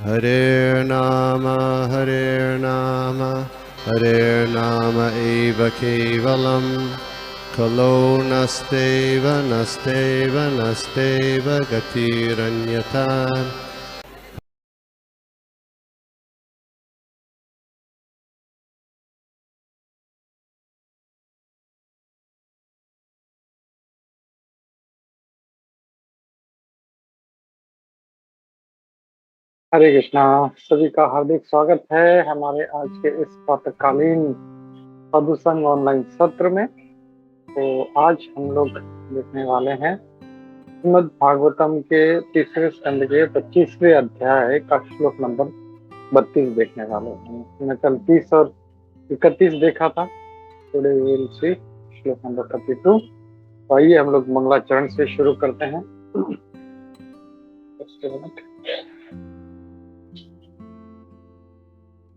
Hare Nama Hare Nama Eva Kevalam Kalo Nasteva Nasteva Nasteva Gatiranyata. हरे कृष्णा। सभी का हार्दिक स्वागत है हमारे आज के इस प्रातःकालीन साधु संग ऑनलाइन सत्र में। तो आज हम लोग देखने वाले हैं श्रीमद् भागवतम के तीसरे स्कंद के 25वें अध्याय का श्लोक नंबर 32 देखने वाले हैं। मैं कल 30 और 31 देखा था। टुडे वी विल सी श्लोक नंबर 32। तो आइए हम लोग मंगलाचरण से शुरू करते हैं।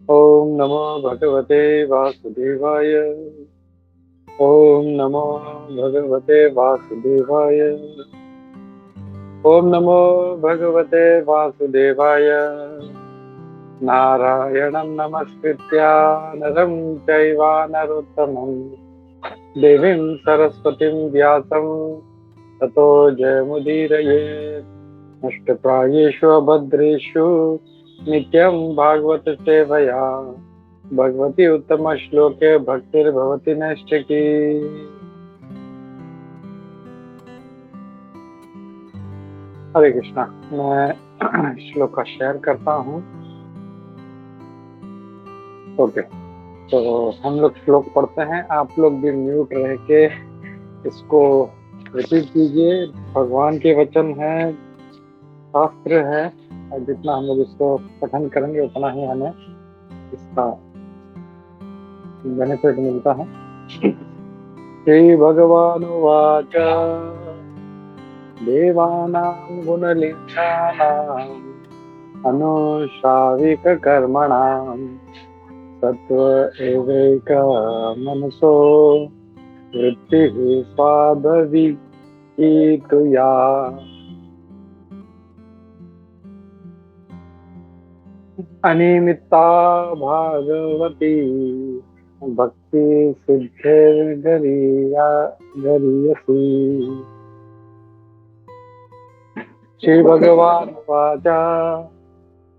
ओम नमो भगवते वासुदेवाय। ओम नमो भगवते वासुदेवाय। ओम नमो भगवते वासुदेवाय। नारायणं नमस्कृत्य नरं चैव नरोत्तमं देवीं सरस्वतीं व्यासं ततो जयमुदीरयेत्। नष्टप्रायेषु अभद्रेषु नित्यं भागवत सेवया भगवती उत्तम श्लोके भक्तिर्भवति नैष्ठिकी। हरे कृष्णा। मैं श्लोक का शेयर करता हूँ। ओके, तो हम लोग श्लोक पढ़ते हैं। आप लोग भी म्यूट रह के इसको रिपीट कीजिए। भगवान के वचन है, शास्त्र है, और जितना हम लोग इसको पठन करेंगे उतना ही हमें इसका बेनिफिट मिलता है। श्री भगवान वाच देवानां गुणलिङ्गानाम् अनुश्राविक कर्मणां तत्व एवैक मनसो वृत्तिः स्वाभाविकीतुया। अनिमित्ता भागवती भक्ति सिद्धिर्गरीयसी। श्री भगवान वाच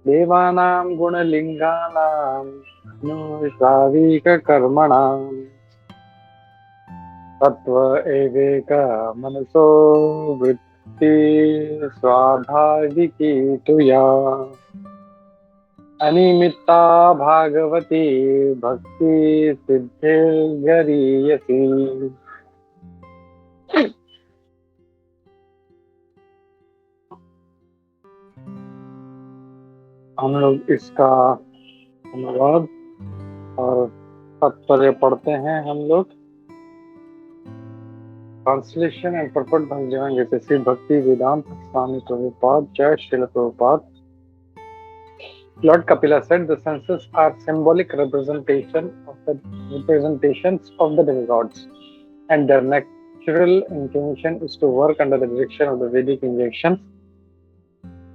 देवानां गुणलिङ्गानाम् अनुश्राविक कर्मणां तत्व एवैक मनसो वृत्ति स्वाभाविकीतुया। अनिमित्ता भागवती भक्ति सिद्धिर्गरीयसी। हम लोग इसका अनुवाद और तात्पर्य पढ़ते हैं। हम लोग ट्रांसलेशन एंड परपट भंजन जैसे श्री भक्ति वेदांत स्वामी प्रभुपाद। जय Srila Prabhupada. Lord Kapila said the senses are symbolic representations of the demigods, and their natural inclination is to work under the direction of the Vedic injunctions.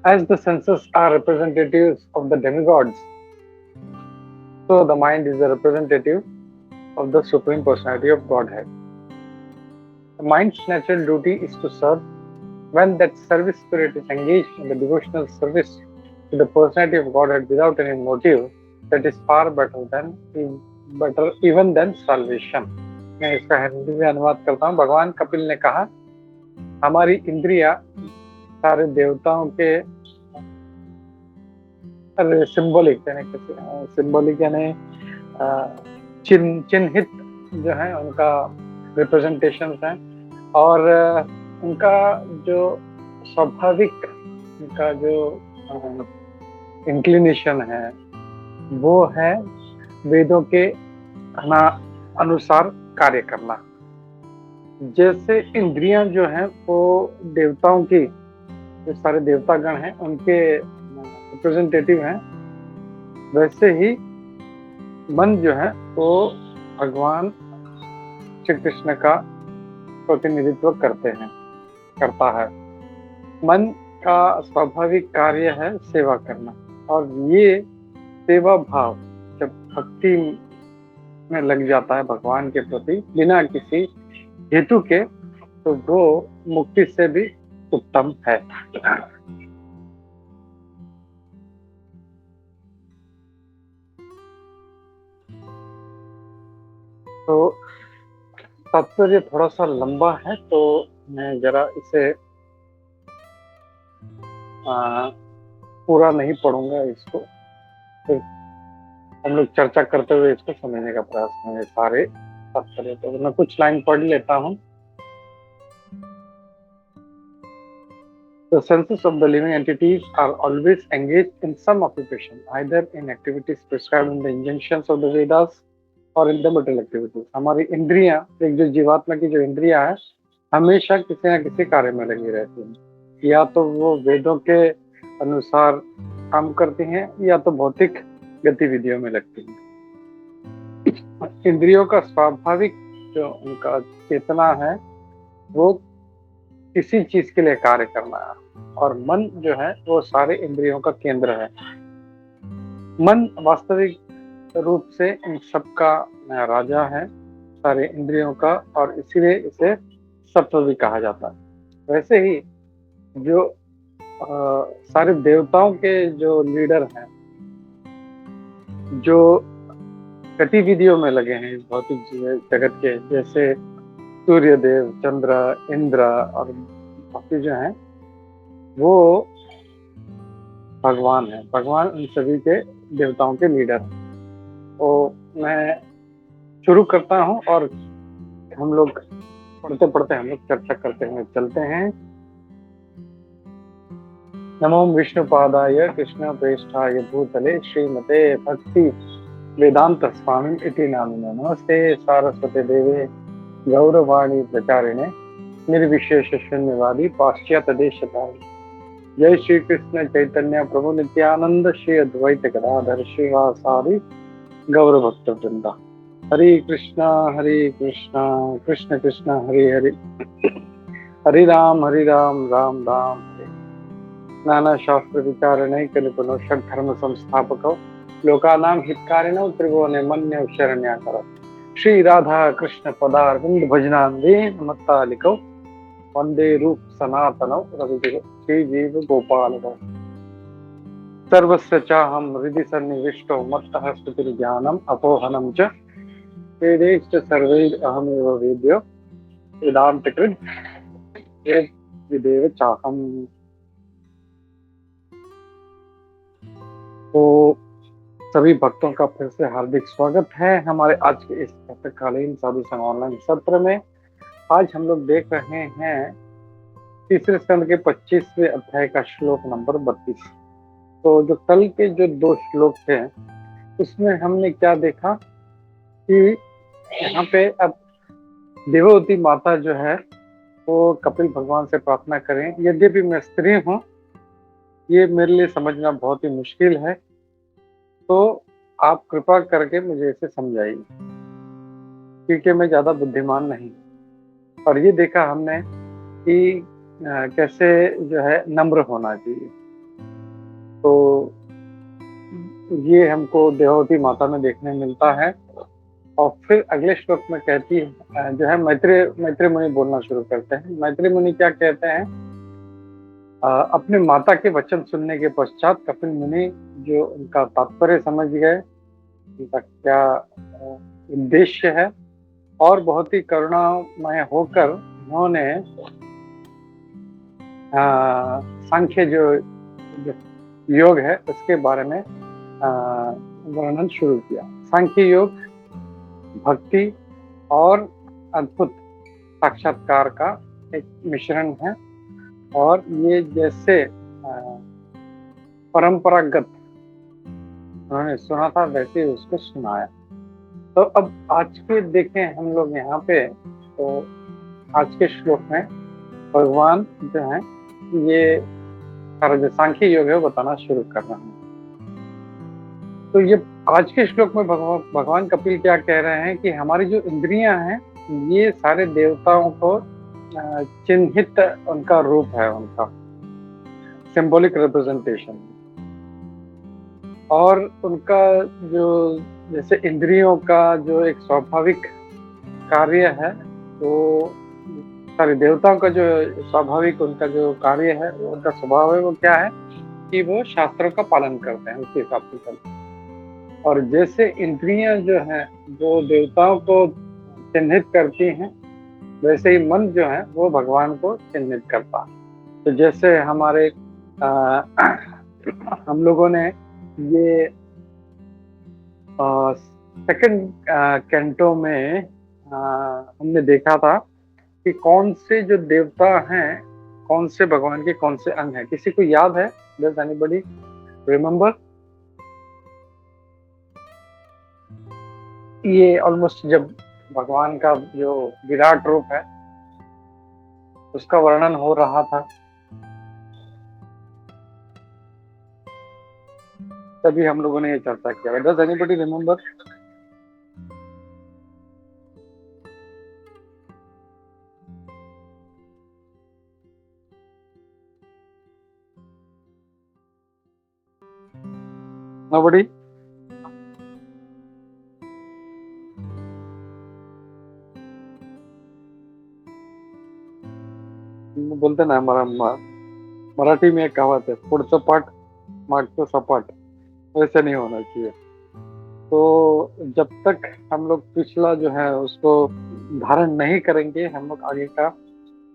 As the senses are representatives of the demigods, so the mind is a representative of the Supreme Personality of Godhead. The mind's natural duty is to serve. When that service spirit is engaged in the devotional service to the Personality of Godhead without any motive, that is far better even than salvation. मैं इसका हिंदी में अनुवाद करता हूँ। भगवान कपिल ने कहा, हमारी इंद्रिया सारे देवताओं के सिंबॉलिक यानी चिन्हित जो है उनका रिप्रेजेंटेशन है, और उनका जो स्वाभाविक उनका जो इंक्लिनेशन है वो है वेदों के अनुसार कार्य करना। जैसे इंद्रियां जो हैं वो देवताओं की, जो सारे देवतागण हैं उनके रिप्रेजेंटेटिव हैं, वैसे ही मन जो है वो भगवान श्री कृष्ण का प्रतिनिधित्व करता है। मन का स्वाभाविक कार्य है सेवा करना। और ये सेवा भाव जब भक्ति में लग जाता है भगवान के प्रति बिना किसी हेतु के, तो वो मुक्ति से भी उत्तम है। तो तात्पर्य थोड़ा सा लंबा है, तो मैं जरा इसे पूरा नहीं पढ़ूंगा, इसको फिर हम लोग चर्चा करते हुए इसको समझने का प्रयास करेंगे सारे तात्पर्य। तो मैं कुछ लाइन पढ़ लेता हूँ। The senses of the living entities are always engaged in some occupation, either in activities prescribed in the injunctions of the Vedas or in the material activities. हमारी इंद्रियां, एक जो जीवात्मा की जो इंद्रियां है, हमेशा किसी न किसी कार्य में लगी रहती हैं। या तो वो वेदों के अनुसार काम करती हैं, या तो भौतिक गतिविधियों में लगती हैं। इंद्रियों का स्वाभाविक जो उनका चेतना है, वो किसी चीज के लिए कार्य करना है, और मन जो है वो सारे इंद्रियों का केंद्र है। मन वास्तविक रूप से इन सबका राजा है, सारे इंद्रियों का, और इसीलिए इसे सत्व भी कहा जाता है। वैसे ही जो सारे देवताओं के जो लीडर हैं, जो गतिविधियों में लगे हैं इस भौतिक जगत के, जैसे सूर्य देव, चंद्र, इंद्र और बाकी जो हैं, वो भगवान है। भगवान उन सभी के देवताओं के लीडर हैं। तो मैं शुरू करता हूँ, और हम लोग पढ़ते पढ़ते हम लोग चर्चा करते हुए चलते हैं। नमो विष्णुपादाय कृष्ण प्रेष्ठाय भूतले श्रीमते भक्ति वेदांत स्वामी इति नामिने। नमस्ते सारस्वती देवे गौरवाणी प्रचारिणे निर्विशेष शून्यवादी पाश्चात्य देशतारिणे। जय श्री कृष्ण चैतन्य प्रभु नित्यानंद श्री अद्वैत गदाधर श्रीवासादि गौर भक्त वृंदा। हरे कृष्णा कृष्ण कृष्ण हरे हरे, हरे राम राम राम हरे। नाना शास्त्र विचारणे निपुणो षड धर्म संस्थापको लोकानां हितकारिणो त्रिभुवने मन्यो शरण्याकरो। श्री राधा कृष्ण पदारविंद भजनान्वे नमत्तालिको वंदे रूप सनातनौ रविदिगो श्री जीव गोपाल। सर्वस्य चाहं हृदि सन्निविष्टो मत्तः स्तुतिर्ज्ञानम् अपोहनं च वेदैश्च सर्वैरहमेव वेद्यो वेदान्तकृत् विदेव चाहम्। तो सभी भक्तों का फिर से हार्दिक स्वागत है हमारे आज के इस प्रातःकालीन साधु संग ऑनलाइन सत्र में। आज हम लोग देख रहे हैं तीसरे स्कंद के 25वें अध्याय का श्लोक नंबर 32। तो जो कल के जो 2 श्लोक थे, उसमें हमने क्या देखा कि यहाँ पे अब देववती माता जो है वो कपिल भगवान से प्रार्थना करें, यद्यपि मैं स्त्री हूँ, ये मेरे लिए समझना बहुत ही मुश्किल है, तो आप कृपा करके मुझे इसे समझाइए, क्योंकि मैं ज्यादा बुद्धिमान नहीं। और ये देखा हमने कि कैसे जो है नम्र होना चाहिए। तो ये हमको देववती माता में देखने मिलता है। और फिर अगले श्लोक में कहती है जो है मैत्री मुनि बोलना शुरू करते हैं। मैत्री मुनि क्या कहते हैं? अपने माता के वचन सुनने के पश्चात कपिल मुनि जो उनका तात्पर्य समझ गए, उनका क्या उद्देश्य है, और बहुत ही करुणामय होकर उन्होंने सांख्य जो योग है उसके बारे में वर्णन शुरू किया। सांख्य योग भक्ति और अद्भुत साक्षात्कार का एक मिश्रण है, और ये जैसे परंपरागत उन्होंने सुना था वैसे उसको सुनाया। तो अब आज के देखें हम लोग यहाँ पे, तो आज के श्लोक में भगवान जो है ये सारा जो सांख्य योग है वो बताना शुरू कर रहे हैं। तो ये आज के श्लोक में भगवान कपिल क्या कह रहे हैं कि हमारी जो इंद्रियां हैं ये सारे देवताओं को चिन्हित उनका रूप है, उनका सिंबॉलिक रिप्रेजेंटेशन। और उनका जो जैसे इंद्रियों का जो एक स्वाभाविक कार्य है, तो सारे देवताओं का जो स्वाभाविक उनका जो कार्य है, उनका स्वभाव है, वो क्या है कि वो शास्त्रों का पालन करते हैं, उसके हिसाब से चलते हैं। और जैसे इंद्रियां जो हैं वो देवताओं को चिन्हित करती हैं, वैसे ही मन जो है वो भगवान को चिन्हित करता है। तो जैसे हमारे हम लोगों ने ये सेकंड कैंटो में हमने देखा था कि कौन से जो देवता हैं, कौन से भगवान के कौन से अंग हैं। किसी को याद है? Does anybody remember? ये ऑलमोस्ट जब भगवान का जो विराट रूप है उसका वर्णन हो रहा था, तभी हम लोगों ने ये चर्चा किया। Does anybody remember? नोबडी? बोलते ना हमारा मराठी में एक कहावत है, पुढचं पाठ मागचं सपाट, वैसे नहीं होना चाहिए। तो जब तक हम लोग पिछला जो है उसको धारण नहीं करेंगे, हम लोग आगे का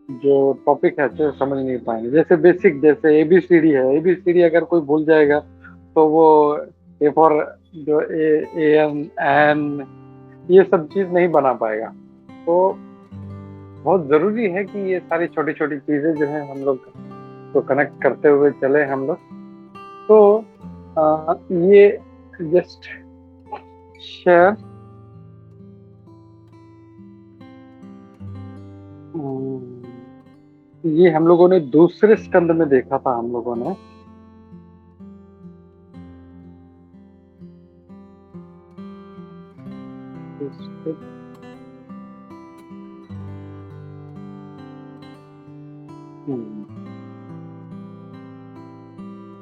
जो टॉपिक है अच्छे से समझ नहीं पाएंगे। जैसे बेसिक, जैसे एबीसीडी है, एबीसीडी अगर कोई भूल जाएगा तो वो ए फॉर जो ए एन एन ये सब चीज नहीं बना पाएगा। तो बहुत जरूरी है कि ये सारी छोटी छोटी चीजें जो है हम लोग को कनेक्ट करते हुए चले हम लोग। तो ये जस्ट शेयर ये हम लोगों ने दूसरे स्कंद में देखा था। हम लोगों ने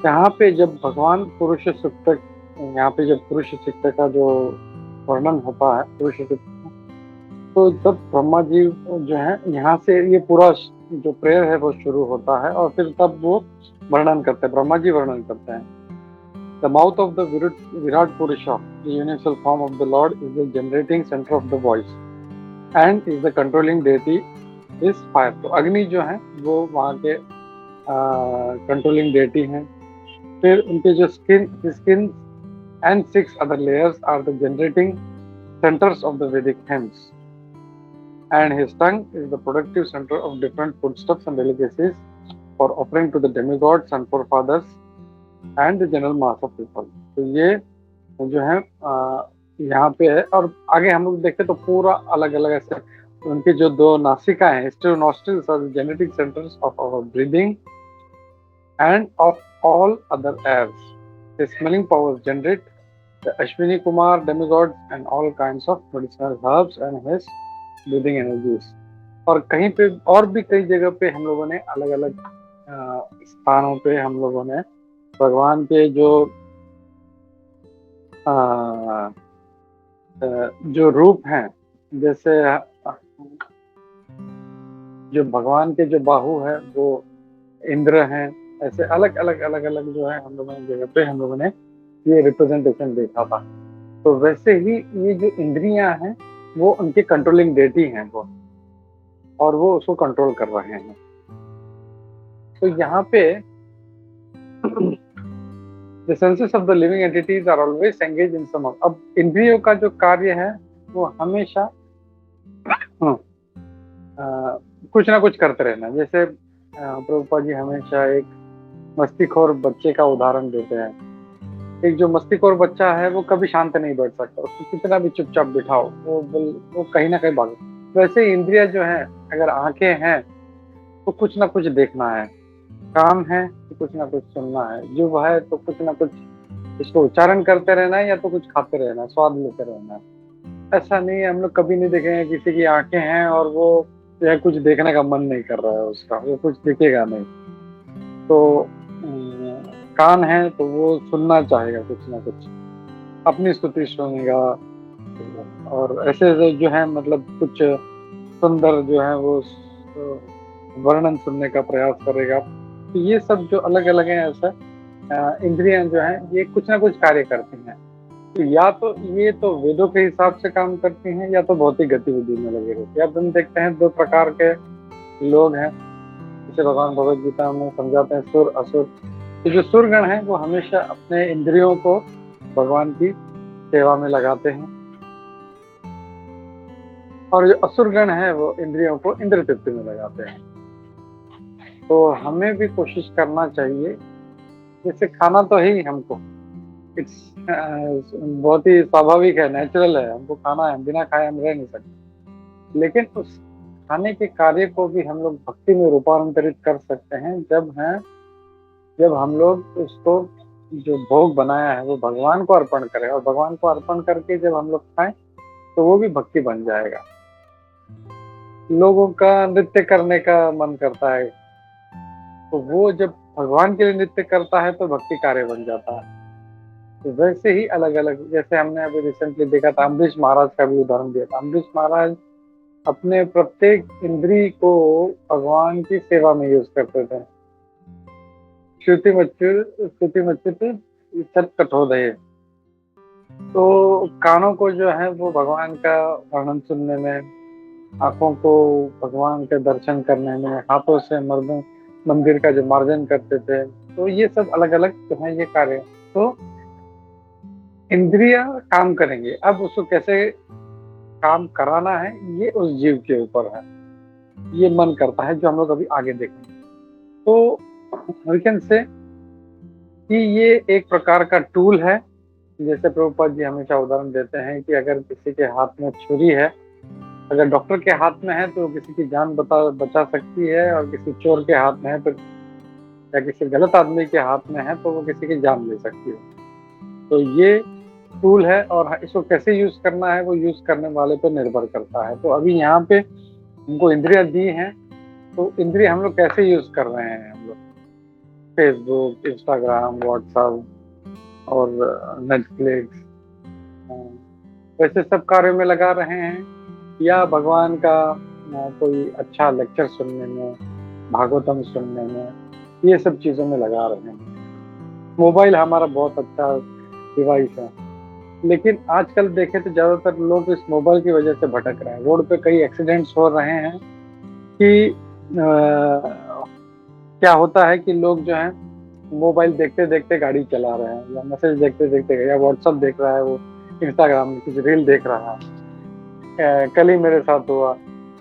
यहाँ पे जब भगवान पुरुष सूक्त, यहाँ पे जब पुरुष सूक्त का जो वर्णन होता है पुरुष सूक्त, तो जब ब्रह्मा जी जो है यहाँ से ये पूरा जो प्रेयर है वो शुरू होता है और फिर तब वो वर्णन करते हैं, ब्रह्मा जी वर्णन करते हैं। The mouth of the Virat Purusha, the universal form of the Lord, is the generating center of the voice and is the controlling deity is fire. तो अग्नि जो है वो वहाँ के कंट्रोलिंग डेटी हैं। फिर उनके जो skin and 6 other layers are the generating centers of the Vedic hymns. And his tongue is the productive center of different foodstuffs and delicacies for offering to the demigods and forefathers and the general mass of people. तो ये जो है यहाँ पे है। और आगे हम लोग देखें तो पूरा अलग अलग ऐसे उनके जो दो नासिका हैं, nostrils are the genetic centers of our breathing and of all other airs. His smelling powers generate the Ashwini Kumar demigods and all kinds of medicinal herbs and his breathing energies. और कहीं पे और भी कई जगह पे हम लोगों ने अलग अलग स्थानों पे हम लोगों ने भगवान के जो रूप हैं, जैसे जो भगवान के जो बाहु है वो इंद्र हैं, ऐसे अलग अलग जो है हम लोगों ने जगह पे हम लोगों ने ये रिप्रेजेंटेशन देखा था। तो वैसे ही ये जो इंद्रियां हैं वो उनके कंट्रोलिंग डेटी हैं वो, और वो उसको कंट्रोल कर रहे हैं। तो यहाँ पे The senses of the living entities are always engaged in some. अब इंद्रियों का जो कार्य है वो हमेशा कुछ ना कुछ करते रहना। जैसे प्रभुपाद जी हमेशा एक मस्तीखोर बच्चे का उदाहरण देते हैं। एक जो मस्तीखोर बच्चा है वो कभी शांत नहीं बैठ सकता, उसको कितना भी चुपचाप बिठाओ वो कहीं ना कहीं भागे। वैसे इंद्रियां जो है, अगर आंखें हैं तो कुछ ना कुछ देखना है, कान है तो कुछ ना कुछ सुनना है, जीभ है तो कुछ ना कुछ इसको उच्चारण करते रहना है या तो कुछ खाते रहना है, स्वाद लेते रहना है। ऐसा नहीं है, हम लोग कभी नहीं देखेंगे किसी की आंखें हैं और वो या कुछ देखने का मन नहीं कर रहा है उसका, वो कुछ दिखेगा नहीं। तो कान है तो वो सुनना चाहेगा कुछ ना कुछ, अपनी स्तुति सुनेगा, और ऐसे ऐसे जो है मतलब कुछ सुंदर जो है वो वर्णन सुनने का प्रयास करेगा। तो ये सब जो अलग अलग है ऐसा इंद्रियां जो हैं ये कुछ ना कुछ कार्य करती हैं। तो या तो ये तो वेदों के हिसाब से काम करती हैं या तो भौतिक गतिविधि में लगे रहती है। अब हम देखते हैं दो प्रकार के लोग हैं, जैसे भगवान भगवद गीता में समझाते हैं, सुर असुर। तो जो सुरगण हैं वो हमेशा अपने इंद्रियों को भगवान की सेवा में लगाते हैं, और जो असुरगण है वो इंद्रियों को इंद्र तृप्ति में लगाते हैं। तो हमें भी कोशिश करना चाहिए, जैसे खाना तो है ही हमको, इट्स बहुत ही स्वाभाविक है, नेचुरल है, हमको खाना है, बिना खाए हम रह नहीं सकते। लेकिन उस खाने के कार्य को भी हम लोग भक्ति में रूपांतरित कर सकते हैं जब हम लोग उसको जो भोग बनाया है वो भगवान को अर्पण करें, और भगवान को अर्पण करके जब हम लोग खाएं तो वो भी भक्ति बन जाएगा। लोगों का नृत्य करने का मन करता है, तो वो जब भगवान के लिए नृत्य करता है तो भक्ति कार्य बन जाता है। तो वैसे ही अलग अलग, जैसे हमने अभी रिसेंटली देखा था, अम्बरीश महाराज का भी उदाहरण दिया था। अम्बरीश महाराज अपने प्रत्येक इंद्री को भगवान की सेवा में यूज करते थे। श्रुति मच्युत सत कठोदय। तो कानों को जो है वो भगवान का वर्णन सुनने में, आंखों को भगवान के दर्शन करने में, हाथों से मंदिर का जो मार्जन करते थे। तो ये सब अलग अलग जो है ये कार्य। तो इंद्रियां काम करेंगे, अब उसको कैसे काम कराना है ये उस जीव के ऊपर है, ये मन करता है, जो हम लोग अभी आगे देखेंगे। तो वी कैन से कि ये एक प्रकार का टूल है। जैसे प्रभुपाद जी हमेशा उदाहरण देते हैं कि अगर किसी के हाथ में छुरी है, अगर डॉक्टर के हाथ में है तो किसी की जान बचा सकती है, और किसी चोर के हाथ में है तो, या किसी गलत आदमी के हाथ में है तो वो किसी की जान ले सकती है। तो ये टूल है, और इसको कैसे यूज करना है वो यूज करने वाले पर निर्भर करता है। तो अभी यहाँ पे हमको इंद्रियां दी हैं, तो इंद्रिय हम लोग कैसे यूज कर रहे हैं, हम लोग फेसबुक, इंस्टाग्राम, व्हाट्सएप और नेटफ्लिक्स वैसे सब कार्यों में लगा रहे हैं, या भगवान का कोई अच्छा लेक्चर सुनने में, भागवतम सुनने में, ये सब चीजों में लगा रहे हैं। मोबाइल हमारा बहुत अच्छा डिवाइस है, लेकिन आजकल देखें तो ज्यादातर लोग इस मोबाइल की वजह से भटक रहे हैं। रोड पे कई एक्सीडेंट्स हो रहे हैं कि क्या होता है कि लोग जो है मोबाइल देखते देखते गाड़ी चला रहे हैं, या मैसेज देखते देखते, या व्हाट्सएप देख रहा है, वो इंस्टाग्राम में कुछ रील देख रहा है। कल ही मेरे साथ हुआ,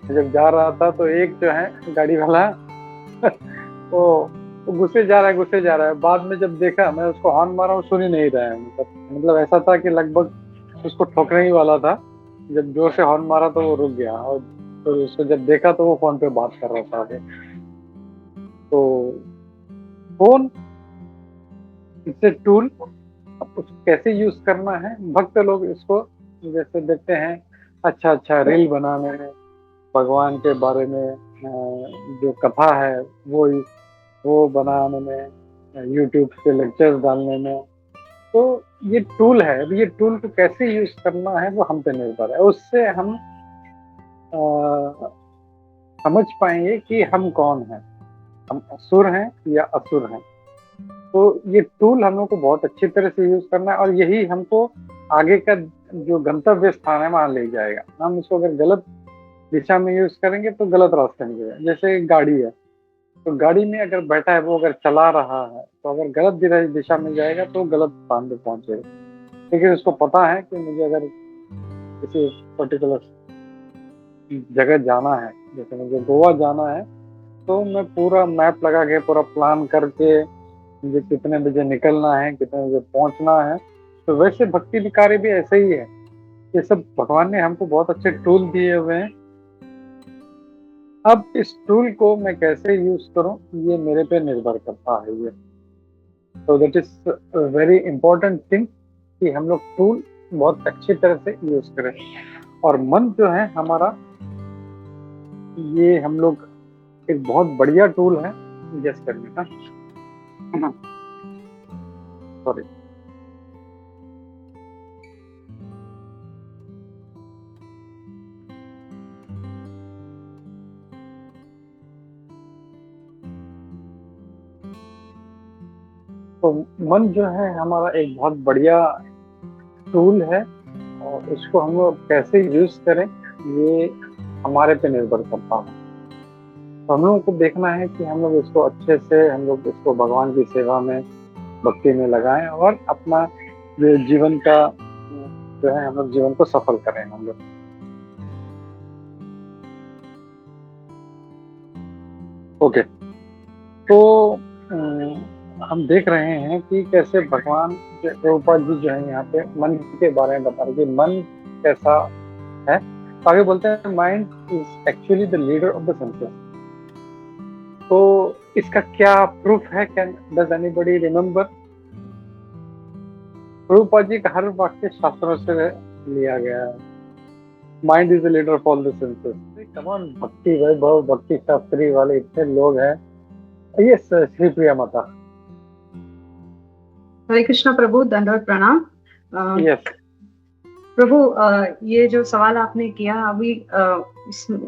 जब जा रहा था तो एक जो है गाड़ी वाला वो घुसे जा रहा है। बाद में जब देखा, मैं उसको हॉर्न मारा, वो सुन ही नहीं रहा है। मतलब ऐसा था कि लगभग उसको ठोकने ही वाला था। जब जोर से हॉर्न मारा तो वो रुक गया, और तो उसको जब देखा तो वो फोन पे बात कर रहा था। तो फोन इससे टूल, अब उसको कैसे यूज करना है, भक्त लोग इसको जैसे देखते हैं अच्छा रील बनाने में, भगवान के बारे में जो कथा है वो बनाने में, यूट्यूब पे लेक्चर्स डालने में। तो ये टूल है, अब ये टूल को कैसे यूज करना है वो हम पे निर्भर है। उससे हम समझ पाएंगे कि हम कौन हैं, हम असुर हैं या असुर हैं। तो ये टूल हम लोग को बहुत अच्छी तरह से यूज करना है, और यही हमको आगे का जो गंतव्य स्थान है वहां ले जाएगा। हम इसको अगर गलत दिशा में यूज करेंगे तो गलत रास्ते में जाएगा। जैसे एक गाड़ी है, तो गाड़ी में अगर बैठा है वो अगर चला रहा है, तो अगर गलत दिशा में जाएगा तो गलत स्थान पे पहुंचेगा। लेकिन उसको पता है कि मुझे अगर किसी पर्टिकुलर जगह जाना है, जैसे मुझे गोवा जाना है, तो मैं पूरा मैप लगा के, पूरा प्लान करके, मुझे कितने बजे निकलना है, कितने बजे पहुंचना है। तो वैसे भक्ति भी कार्य भी ऐसे ही है। ये सब भगवान ने हमको बहुत अच्छे टूल दिए हुए हैं। अब इस टूल को मैं कैसे यूज करूं ये मेरे पे निर्भर करता है। ये तो that is very important thing कि हम लोग टूल बहुत अच्छी तरह से यूज करें। और मन जो है हमारा, ये हम लोग एक बहुत बढ़िया टूल है जस्ट करने का। सॉरी। तो मन जो है हमारा एक बहुत बढ़िया टूल है, और इसको हम लोग कैसे यूज करें ये हमारे पे निर्भर करता है। तो हम लोगों को देखना है कि हम लोग इसको अच्छे से, हम लोग इसको भगवान की सेवा में, भक्ति में लगाएं, और अपना जो जीवन का जो है हम लोग जीवन को सफल करें हम लोग। ओके, तो हम देख रहे हैं कि कैसे भगवान प्रभुपाद जी जो है यहाँ पे मन के बारे में बता रहे कि मन कैसा है। तो आगे बोलते हैं mind is actually the leader of the senses. तो इसका क्या प्रूफ है? Can does anybody remember? Prabhupada ji का हर वाक्य शास्त्रों से लिया गया है। Mind is the leader of all the senses. कमान भक्ति वैभव, भक्ति शास्त्री वाले इतने लोग हैं। यस श्री प्रिया माता। हरे कृष्णा प्रभु, दंडवत प्रणाम। यस प्रभु, ये जो सवाल आपने किया अभी,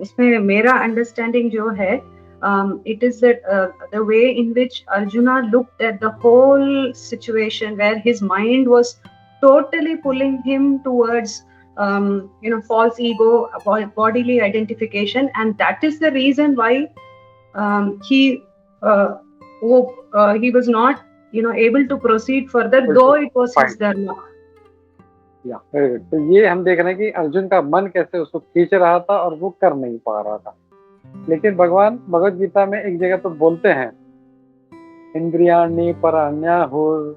इसमें मेरा अंडरस्टैंडिंग जो है, it is that the way in which Arjuna looked at the whole situation, where his mind was totally pulling him towards false ego, bodily identification, and that is the reason why he was not able to proceed further, though it was his dharma. या तो ये हम देख रहे हैं कि अर्जुन का मन कैसे उसको खींच रहा था और वो कर नहीं पा रहा था। लेकिन भगवान भगवत गीता में एक जगह पर बोलते हैं, इंद्रियाणि पराण्याहुर्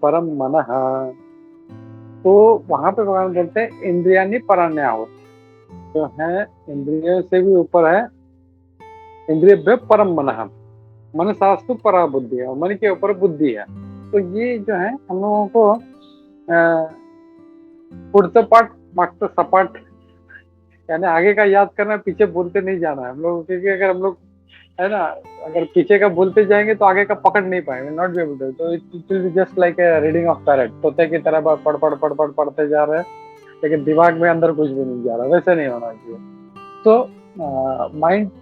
परम मनः। तो वहां पे भगवान बोलते हैं इंद्रियाणि पराण्याहुर्, जो है इंद्रियों से भी ऊपर है, इंद्रिय परम मनः, मन शास्त्र परा बुद्धि है, और मन के ऊपर बुद्धि है। तो ये जो है हम लोगों को पुढचं पाठ मागचं सपाट, यानी आगे का याद करना, पीछे बोलते नहीं जाना है हम लोग। क्योंकि अगर हम लोग है ना, अगर पीछे का बोलते जाएंगे तो आगे का पकड़ नहीं पाएंगे, नॉट बी एबल टू। तो it will be just like a reading of parrot, तोते की तरह पढ़ते जा रहे हैं, लेकिन दिमाग में अंदर कुछ भी नहीं जा रहा। वैसे नहीं होना चाहिए। तो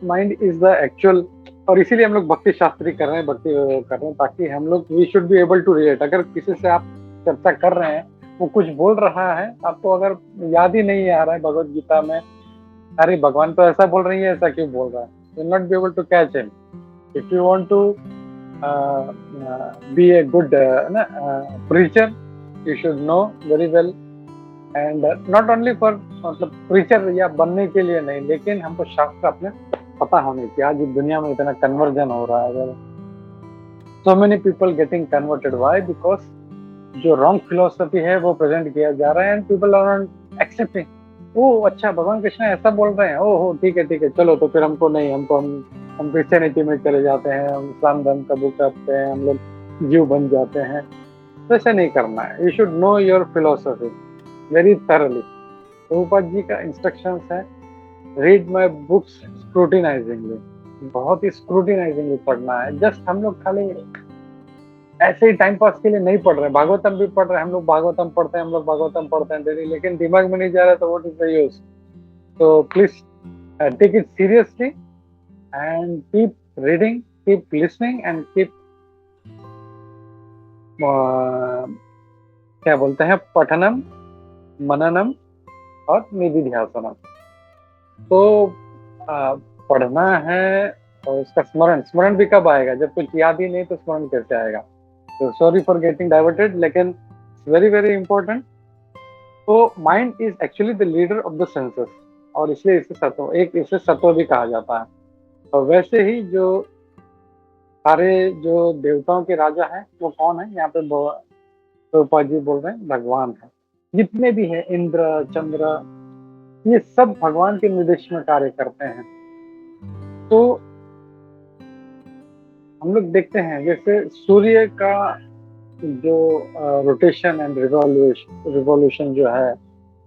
माइंड इज द एक्चुअल, और इसीलिए हम लोग भक्ति शास्त्री कर रहे हैं, भक्ति कर रहे हैं, ताकि हम लोग we should be able to relate. अगर किसी से आप चर्चा कर रहे हैं, वो कुछ बोल रहा है, आपको अगर याद ही नहीं आ रहा है भगवत गीता में, अरे भगवान तो ऐसा बोल रही है, ऐसा क्यों बोल रहा है, you will not be able to catch him. If you want to be a good preacher, you should know very well, and not only for मतलब प्रीचर या बनने के लिए नहीं, लेकिन हमको शास्त्र अपने पता होने की। आज दुनिया में इतना कन्वर्जन हो रहा है, so many people getting converted, why? Because जो रॉन्ग फिलोसफी है वो प्रेजेंट किया जा रहा है, and people are not accepting. ओ अच्छा, भगवान कृष्ण ऐसा बोल रहे हैं, ओहो ठीक है, चलो तो फिर हमको नहीं, हम क्रिश्चियनिटी में चले जाते हैं, हम इस्लाम धर्म कबूल करते हैं, हम लोग जीव बन जाते हैं। वैसे नहीं करना है। You should know your philosophy very thoroughly. Prabhupada ji का इंस्ट्रक्शंस है, रीड माई बुक्स स्क्रूटिनाइजिंगली, बहुत ही स्क्रूटिनाइजिंगली पढ़ना है। जस्ट हम लोग खाली ऐसे ही टाइम पास के लिए नहीं पढ़ रहे। भागवतम भी पढ़ रहे हैं हम लोग, भागवतम पढ़ते हैं डेली, लेकिन दिमाग में नहीं जा रहा, तो व्हाट इज द यूज? तो please take it seriously and keep reading, keep listening, and keep क्या बोलते हैं, पठनम, मननम और निधिध्यासनम। तो पढ़ना है, और इसका स्मरण भी कब आएगा? जब कुछ याद ही नहीं तो स्मरण कैसे आएगा? तो सॉरी फॉर गेटिंग डाइवर्टेड, लेकिन वेरी वेरी इंपॉर्टेंट। तो mind is actually the leader of the senses, और इसलिए इसे सत्व भी कहा जाता है। और वैसे ही जो सारे जो देवताओं के राजा हैं वो कौन है? यहाँ पे प्रभुपाद जी बोल रहे हैं भगवान है। जितने भी है, इंद्र, चंद्र, ये सब भगवान के निर्देश में कार्य करते हैं। तो हम लोग देखते हैं जैसे सूर्य का जो रोटेशन एंड रिवॉल्यूशन जो है,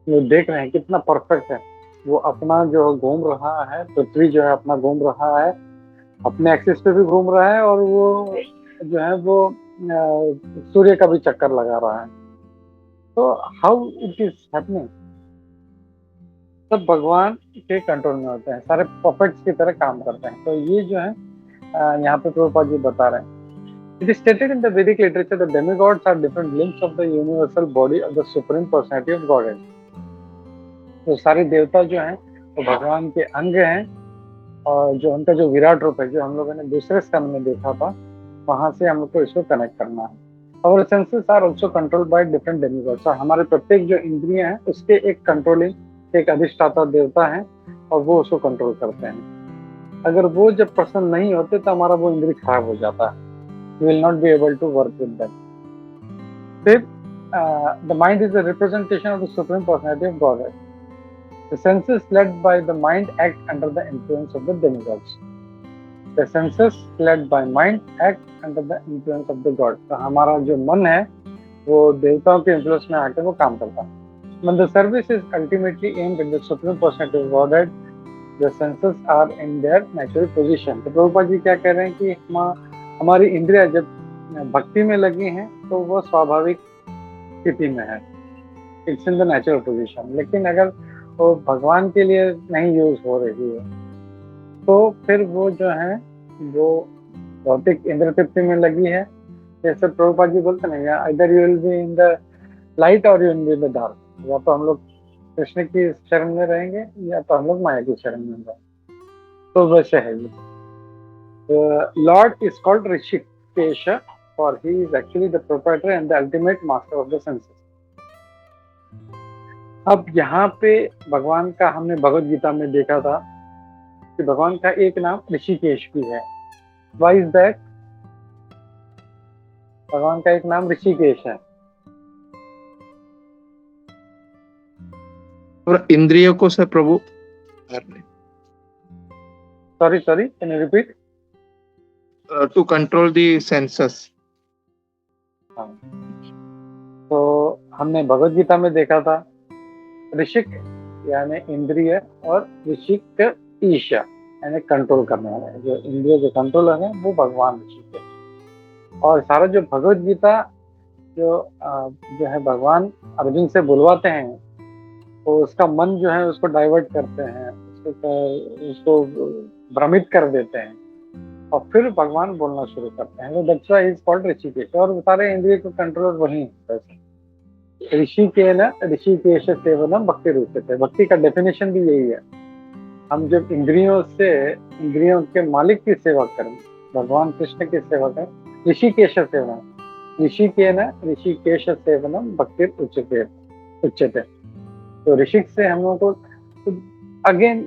वो देख रहे हैं कितना परफेक्ट है। वो अपना जो घूम रहा है, पृथ्वी जो है अपना घूम रहा है, अपने एक्सिस पे भी घूम रहा है, और वो जो है वो सूर्य का भी चक्कर लगा रहा है। तो हाउ इट इज हैपनिंग? सब भगवान के कंट्रोल में होते हैं, सारे पपेट्स की तरह काम करते हैं। तो ये जो है यहाँ पे प्रभुपाद जी बता रहे हैं, it is stated in the Vedic literature that demigods are different limbs of the universal body of the supreme personality of God. तो सारे देवता जो हैं वो भगवान के अंग हैं, और जो उनका जो विराट रूप है, जो हम लोगों ने दूसरे स्कंद में देखा था, वहां से हम लोग को इसको कनेक्ट करना है। और senses are also controlled by different demigods. हमारे प्रत्येक जो इंद्रियां हैं उसके एक कंट्रोलिंग एक अधिष्ठाता देवता है, और वो उसको कंट्रोल करते हैं। अगर वो जब प्रसन्न नहीं होते तो हमारा वो इंद्रिय खराब हो जाता है, we will not be able to work with that. फिर the mind is the representation of the supreme personality of God. The senses led by the mind act under the influence of the demigods. The senses led by mind act under the influence of the god. तो हमारा जो मन है वो देवताओं के influence में आकर वो काम करता है। When the service is ultimately aimed at the supreme personality of Godhead, the senses are in their natural position. तो प्रभुपाद जी क्या कह रहे हैं कि हमारी इंद्रियां जब भक्ति में लगी हैं तो वो स्वाभाविक स्थिति में है, it's in the natural position. लेकिन अगर वो भगवान के लिए नहीं यूज हो रही है तो फिर वो जो है वो भौतिक इंद्र तृप्ति में लगी है। जैसे प्रभुपाद जी बोलते हैं, इधर you will be in the light और you will be in the dark. या तो हम लोग कृष्ण की शरण में रहेंगे या तो हम लोग माया की शरण में रहेंगे। तो वैसे है ये। Lord is called Rishikesh for he is actually the proprietor and the ultimate master of the senses. अब यहाँ पे भगवान का हमने भगवत गीता में देखा था कि भगवान का एक नाम ऋषिकेश भी है। Why is that? भगवान का एक नाम ऋषिकेश है। और इंद्रियों को से Prabhu sorry can you repeat? To control the senses. तो हमने भगवत गीता में देखा था ऋषिक यानी इंद्रिय और ऋषिक ईशा यानी कंट्रोल करने वाला है। जो इंद्रिय जो कंट्रोल है वो भगवान ऋषिक है। और सारा जो भगवत गीता जो है भगवान अर्जुन से बुलवाते हैं, तो उसका मन जो है उसको डाइवर्ट करते हैं, उसको भ्रमित कर देते हैं, और फिर भगवान बोलना शुरू करते हैं। That's why he is called Rishikesh. और सारे इंद्रिय को कंट्रोल वही है। ऋषिकेश सेवनम भक्ति रूपते। भक्ति का डेफिनेशन भी यही है, हम जब इंद्रियों के मालिक की सेवा करें, भगवान कृष्ण की सेवा करें। ऋषिकेश सेवनम ऋषिकेश सेवनम भक्ति उच्चते। तो ऋषिक से हम लोगों को अगेन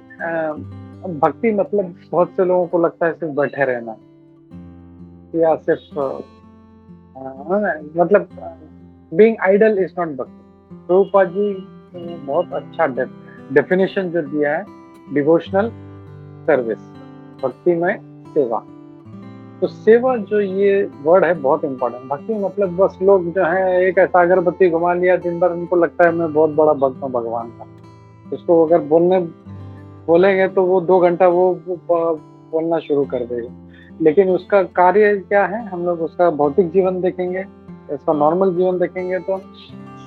भक्ति मतलब बहुत से लोगों को लगता है सिर्फ बैठे रहना या सिर्फ मतलब बीइंग आइडल इज नॉट भक्ति। प्रभुपाद जी ने बहुत अच्छा डेफिनेशन जो दिया है, डिवोशनल सर्विस, भक्ति में सेवा। तो सेवा जो ये वर्ड है बहुत इंपॉर्टेंट। भक्ति मतलब बस लोग जो है एक ऐसा अगरबत्ती घुमा लिया दिन भर, उनको लगता है मैं बहुत बड़ा भक्त हूँ भगवान का। इसको अगर बोलेंगे तो वो 2 घंटा वो बोलना शुरू कर देगा, लेकिन उसका कार्य क्या है? हम लोग उसका भौतिक जीवन देखेंगे, इसका नॉर्मल जीवन देखेंगे तो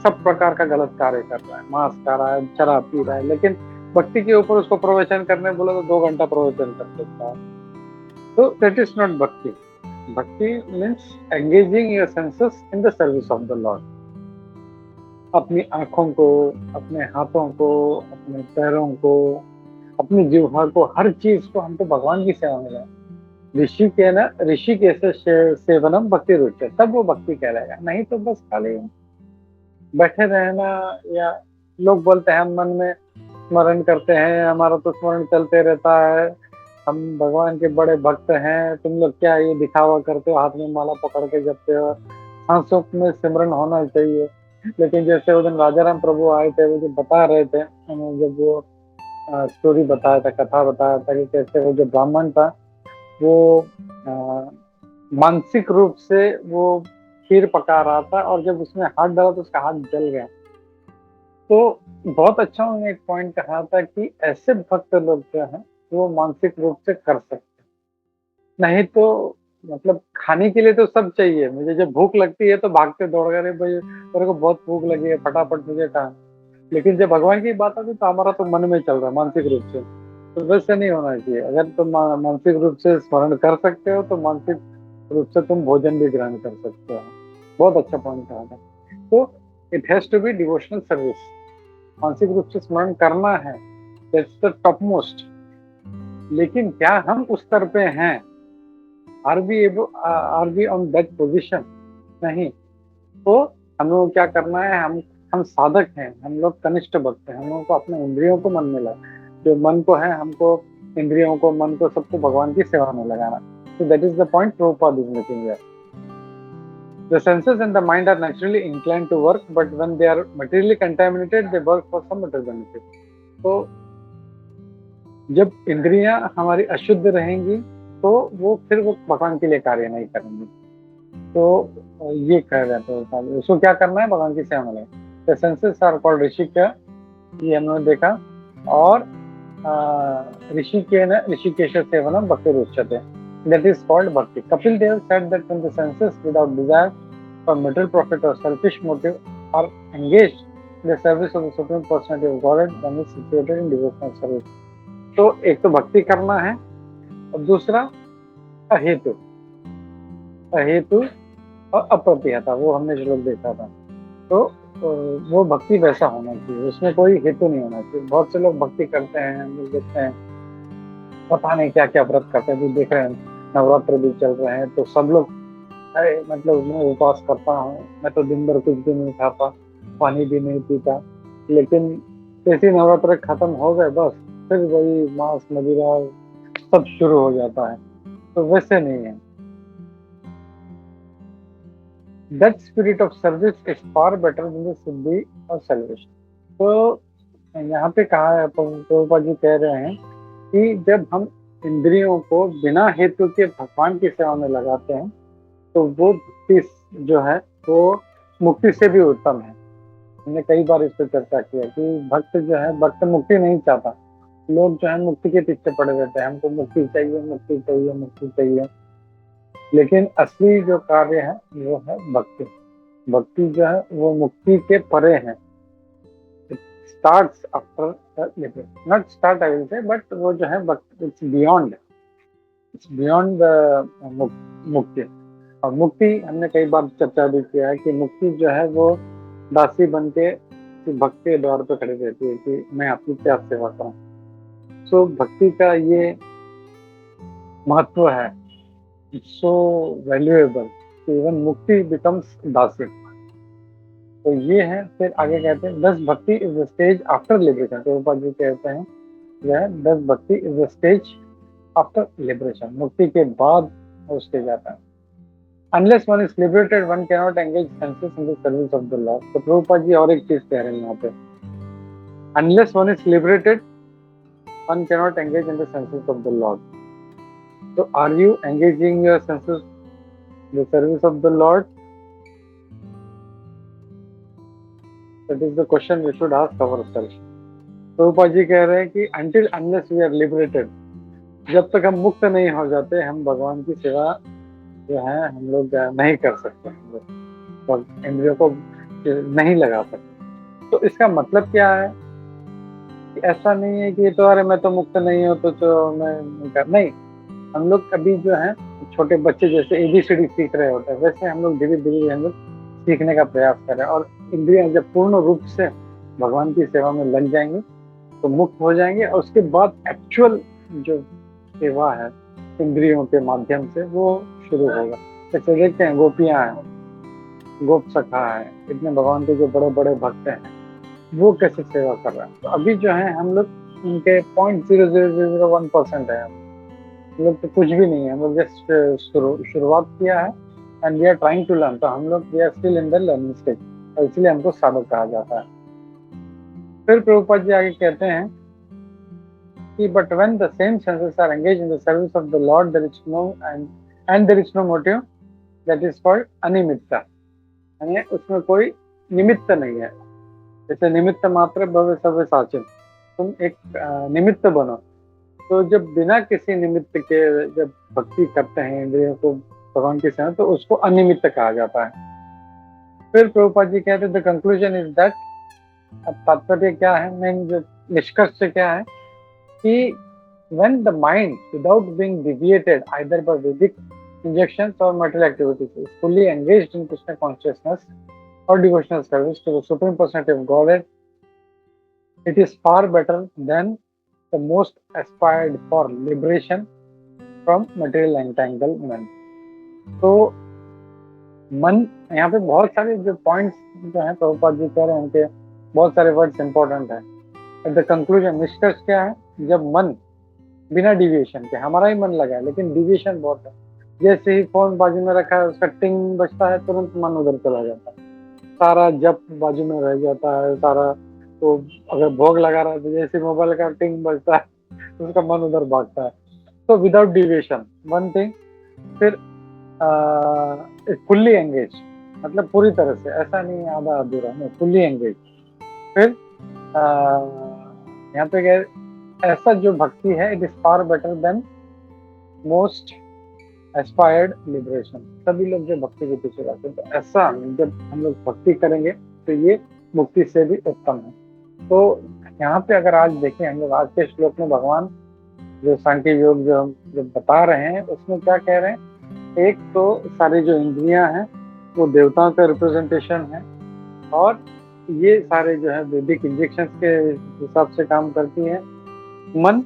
सब प्रकार का गलत कार्य कर रहा है, मांस खा रहा है, शराब पी रहा है। लेकिन भक्ति के ऊपर उसको प्रवचन करने बोला तो 2 घंटा प्रवचन कर सकता है। तो दैट इज नॉट भक्ति। भक्ति means engaging your senses in the service of the Lord. अपनी आंखों को, अपने हाथों को, अपने पैरों को, अपनी जिह्वा को, हर चीज को हमको भगवान की सेवा में लगाए। ऋषि के सेवनम भक्ति रुचि, तब वो भक्ति कहलाएगा। नहीं तो बस खाली बैठे रहना, या लोग बोलते हैं हम मन में स्मरण करते हैं, हमारा तो स्मरण चलते रहता है, हम भगवान के बड़े भक्त हैं, तुम लोग क्या ये दिखावा करते हो, हाथ में माला पकड़ के जपते हो। सांसों में सिमरन होना चाहिए। लेकिन जैसे वो दिन राजाराम प्रभु आए थे, वो जो बता रहे थे, जब वो स्टोरी बताया था, कथा बताया था कि कैसे वो जो ब्राह्मण था वो मानसिक रूप से वो खीर पका रहा था, और जब उसमें हाथ डाला तो उसका हाथ जल गया। तो बहुत अच्छा उन्होंने एक पॉइंट कहा था कि ऐसे भक्त लोग जो हैं वो मानसिक रूप से कर सकते, नहीं तो मतलब खाने के लिए तो सब चाहिए, मुझे जब भूख लगती है तो भागते दौड़ गए, भाई मेरे को बहुत भूख लगी है, फटाफट मुझे खा। लेकिन जब भगवान की बात आती है तो हमारा तो मन में चल रहा है मानसिक रूप से, तो वैसे नहीं होना चाहिए। अगर तुम मानसिक रूप से स्मरण कर सकते हो तो मानसिक रूप से तुम भोजन भी ग्रहण कर सकते हो। बहुत अच्छा पॉइंट कहा था। तो it has to be devotional service, मानसिक रूप से स्मरण करना है, दैट्स द टॉप मोस्ट। लेकिन क्या हम उस स्तर पे हैं? Are we on that position? नहीं। तो हम लोग क्या करना है, हम साधक हैं, हम लोग कनिष्ठ भक्त हैं, हम लोगों को अपने इंद्रियों को मन में लगा, जो मन को है हमको, इंद्रियों को, मन को, सबको भगवान की सेवा में लगाना। So that is the point Prabhupada is making here. The senses and the mind are naturally inclined to work, but when they are materially contaminated, they work for some other benefit. तो जब इंद्रियां हमारी अशुद्ध रहेंगी तो वो फिर वो भगवान के लिए कार्य नहीं करेंगी। तो ये कह रहे थे उसको क्या करना है, भगवान की सेवा में लगे। The senses are called Rishikesh, ये हमने देखा। और ऋषिकेश सेवनम भक्ति रुच्यते, that is called bhakti. Kapil Dev said that when the senses without desire for material profit or selfish motive are engaged in the service of the Supreme Personality of Godhead, one is situated in devotional service. तो एक तो भक्ति करना है और दूसरा अहेतु और अप्रतिहता, वो हमने श्लोक देखा था। तो वो भक्ति वैसा होना चाहिए, उसमें कोई हेतु नहीं होना चाहिए। बहुत से लोग भक्ति करते हैं, हम लोग देखते हैं पता नहीं क्या क्या व्रत करते हैं, देख रहे हैं नवरात्र भी चल रहे हैं, तो सब लोग मतलब मैं उपवास करता हूँ, मैं तो दिन भर कुछ भी नहीं खाता, पानी भी नहीं पीता, लेकिन जैसे नवरात्र खत्म हो गए बस फिर वही मांस मदिरा सब शुरू हो जाता है। तो वैसे नहीं है। That spirit of service is far better than the सिद्धि और salvation. तो यहाँ पे कहा है, प्रभुपाद जी कह रहे हैं कि जब हम इंद्रियों को बिना हेतु के भगवान की सेवा में लगाते हैं तो वो भक्ति जो है वो मुक्ति से भी उत्तम है। हमने कई बार इस पर चर्चा किया कि भक्त जो है, भक्त मुक्ति नहीं चाहता। लोग जो है मुक्ति के पीछे पड़े रहते हैं, हमको मुक्ति चाहिए, मुक्ति चाहिए, मुक्ति चाहिए। लेकिन असली जो कार्य है वो है भक्ति। भक्ति जो है वो मुक्ति के परे है। Starts after not start I will say, but वो जो है इट्स बियॉन्ड मुक्ति। और मुक्ति हमने कई बार चर्चा भी किया है कि मुक्ति जो है वो दासी बन के भक्त के द्वार पर खड़ी रहती है कि मैं आपकी क्या सेवा करूं। सो भक्ति का ये महत्व है, so valuable, even मुक्ति becomes दासी। तो ये है। फिर आगे कहते हैं 10 bhakti is the stage after liberation. Prabhupada ji कहते हैं यह 10 bhakti is the stage after liberation, मुक्ति के बाद वो स्टेज आता है। Unless one is liberated one cannot engage senses in the service of the Lord. तो प्रभुपाद जी और एक चीज कह रहे हैं यहाँ पे, unless one is liberated one cannot engage in the senses of the Lord. So are you engaging your senses in the service of the Lord? That is the question we should ask ourselves. Prabhupada ji कह रहे हैं कि until unless we are liberated, जब तक हम मुक्त नहीं हो जाते हम भगवान की सेवा जो है हम लोग नहीं कर सकते, हम लोग और इंद्रियों को नहीं लगा सकते। तो इसका मतलब क्या है कि ऐसा नहीं है कि तो अरे मैं तो मुक्त नहीं हूँ तो मैं नहीं। हम लोग कभी जो है छोटे बच्चे जैसे ABCD सीख रहे होते हैं, वैसे हम लोग धीरे धीरे हम लोग सीखने का प्रयास कर रहे हैं। और इंद्रियां जब पूर्ण रूप से भगवान की सेवा में लग जाएंगे तो मुक्त हो जाएंगे, और उसके बाद एक्चुअल जो सेवा है इंद्रियों के माध्यम से वो शुरू होगा। जैसे देखते हैं गोपियां हैं, गोप सखा है, इतने भगवान के जो बड़े बड़े भक्त हैं वो कैसे सेवा कर रहे हैं। तो अभी जो है हम लोग उनके 0.0001% है, हम लोग तो कुछ भी नहीं है, हम लोग जस्ट शुरुआत किया है and we are trying to learn. तो हम लोग we are still in the learning stage, और इसलिए हमको साधक कहा जाता है। फिर प्रभुपाद जी आगे कहते हैं कि but when the same senses are engage in the service of the Lord there is no end there is no motive, that is called animitta. यानी उसमें कोई निमित्त नहीं है। जैसे निमित्त मात्र भव सर्व साचिन, तुम एक निमित्त बनो। तो जब बिना किसी निमित्त के जब भक्ति करते हैं, इंद्रियों को भगवान की सेवा, तो उसको अनिमित्त कहा जाता है। फिर प्रभुपाद जी कहते हैं द कंक्लूजन इज दैट, अब तात्पर्य क्या है, मेन जो निष्कर्ष क्या है कि when the mind without being deviated either by Vedic injections or material activities is fully engaged in Krishna consciousness or devotional service to the Supreme Personality of Godhead, it is far better than the most aspired for liberation from material entanglement. तो मन, यहाँ पे बहुत सारे जो points जो हैं प्रभुपाद जी कह रहे हैं, उनके बहुत सारे वर्ड्स इंपॉर्टेंट है। एट द कंक्लूजन, निष्कर्ष क्या है, जब मन बिना डिविएशन के, हमारा ही मन लगा है लेकिन डिविएशन बहुत है, जैसे ही फोन बाजू में रखा है उसका टिंग बजता है, तुरंत मन उधर चला जाता है, सारा जप बाजू में रह जाता है, सारा तो अगर भोग लगा रहा है तो जैसे मोबाइल का टिंग बजता है उसका मन उधर भागता है। तो विदाउट डिविएशन वन थिंग। फिर फुल्ली एंगेज, मतलब पूरी तरह से, ऐसा नहीं आधा अधूरा, नहीं, फुल्ली एंगेज। फिर यहाँ पे क्या, ऐसा जो भक्ति है, it is far better than most aspired liberation. सभी लोग जो भक्ति के पीछे जाते हैं, तो ऐसा जब हम लोग भक्ति करेंगे तो ये मुक्ति से भी उत्तम है। तो यहाँ पे अगर आज देखें हम लोग, आज के श्लोक में भगवान जो सांख्य योग जो हम बता रहे हैं, उसमें क्या कह रहे हैं, एक तो सारी जो इंद्रियां हैं वो देवताओं का रिप्रेजेंटेशन है, और ये सारे जो है वैदिक इंजेक्शंस के हिसाब से काम करती हैं। मन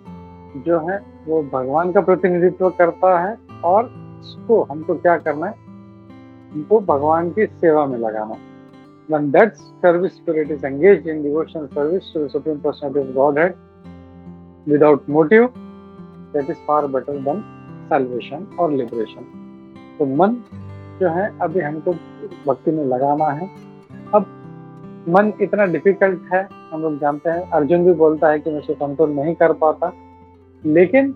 जो है वो भगवान का प्रतिनिधित्व करता है, और इसको हमको क्या करना है, हमको भगवान की सेवा में लगाना। When that service spirit is engaged in devotional service to the Supreme Personality of Godhead without motive, that is far better than salvation or liberation. तो मन जो है अभी हमको भक्ति में लगाना है। अब मन इतना डिफिकल्ट है, हम लोग जानते हैं, अर्जुन भी बोलता है कि मैं उसे कंट्रोल नहीं कर पाता, लेकिन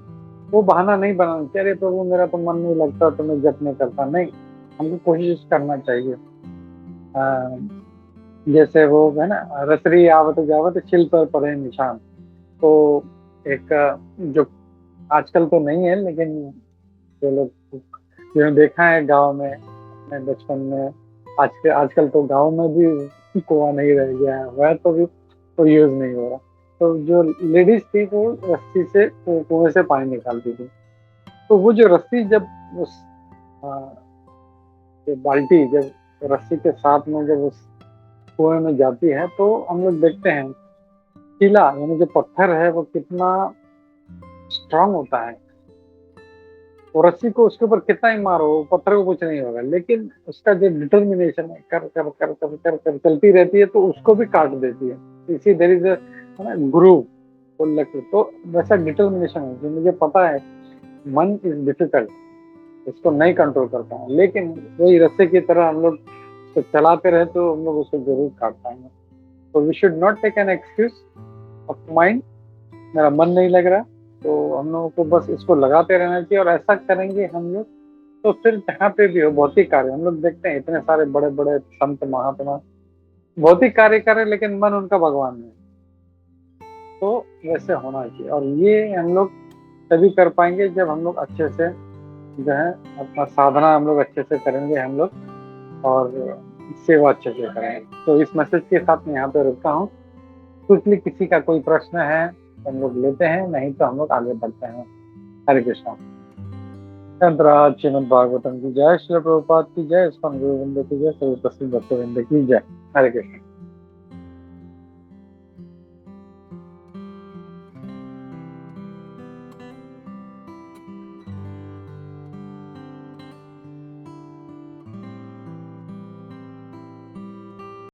वो बहाना नहीं बनाना चाहिए, अरे प्रभु मेरा तो मन नहीं लगता तो मैं जप नहीं करता, नहीं, हमको कोशिश करना चाहिए। जैसे वो है ना, रसरी आवत जावत छिल पर पड़े निशान। तो एक जो आजकल तो नहीं है, लेकिन जो लोग जो देखा है गांव में, अपने बचपन में, आजकल तो गांव में भी कुआं नहीं रह गया है, वह तो भी कोई यूज नहीं हो रहा। तो जो लेडीज थी वो रस्सी से कुएं से पानी निकालती थी, तो वो जो रस्सी जब उस बाल्टी जब रस्सी के साथ में जब उस कुएं में जाती है, तो हम लोग देखते हैं कीला, यानी जो पत्थर है वो कितना स्ट्रांग होता है। वो रस्सी को उसके ऊपर कितना ही मारो, पत्थर को कुछ नहीं होगा, लेकिन उसका जो डिटर्मिनेशन है, कर कर कर कर कर कर चलती रहती है, तो उसको भी काट देती है। इसी देर इज गुरु को लग, तो वैसा डिटर्मिनेशन है जो मुझे पता है। मन इज डिफिकल्ट, इसको नहीं कंट्रोल करता है, लेकिन वही रस्से की तरह हम लोग तो चलाते रहे तो हम लोग उसको जरूर काट पाएंगे। तो we should not take an excuse of mind, मेरा मन नहीं लग रहा, तो हम लोगों को बस इसको लगाते रहना चाहिए। और ऐसा करेंगे हम लोग तो फिर जहाँ पे भी हो भौतिक कार्य, हम लोग देखते हैं इतने सारे बड़े बड़े संत महात्मा भौतिक कार्य करें, लेकिन मन उनका भगवान में, तो वैसे होना चाहिए। और ये हम लोग तभी कर पाएंगे जब हम लोग अच्छे से जो है अपना साधना हम लोग अच्छे से करेंगे हम लोग, और सेवा अच्छे से करेंगे। तो इस मैसेज के साथ मैं यहाँ पे रुकता हूँ। क्विकली किसी का कोई प्रश्न है तो हम लोग लेते हैं, नहीं तो हम लोग आगे बढ़ते हैं। हरे कृष्णा। संतराज श्रीमद् भागवतम की जय, श्री प्रभुपाद की जय, इस्कॉन गुरुवृंद की जय, सभी प्रसिद्ध भक्तवृंद की जय। हरे कृष्ण।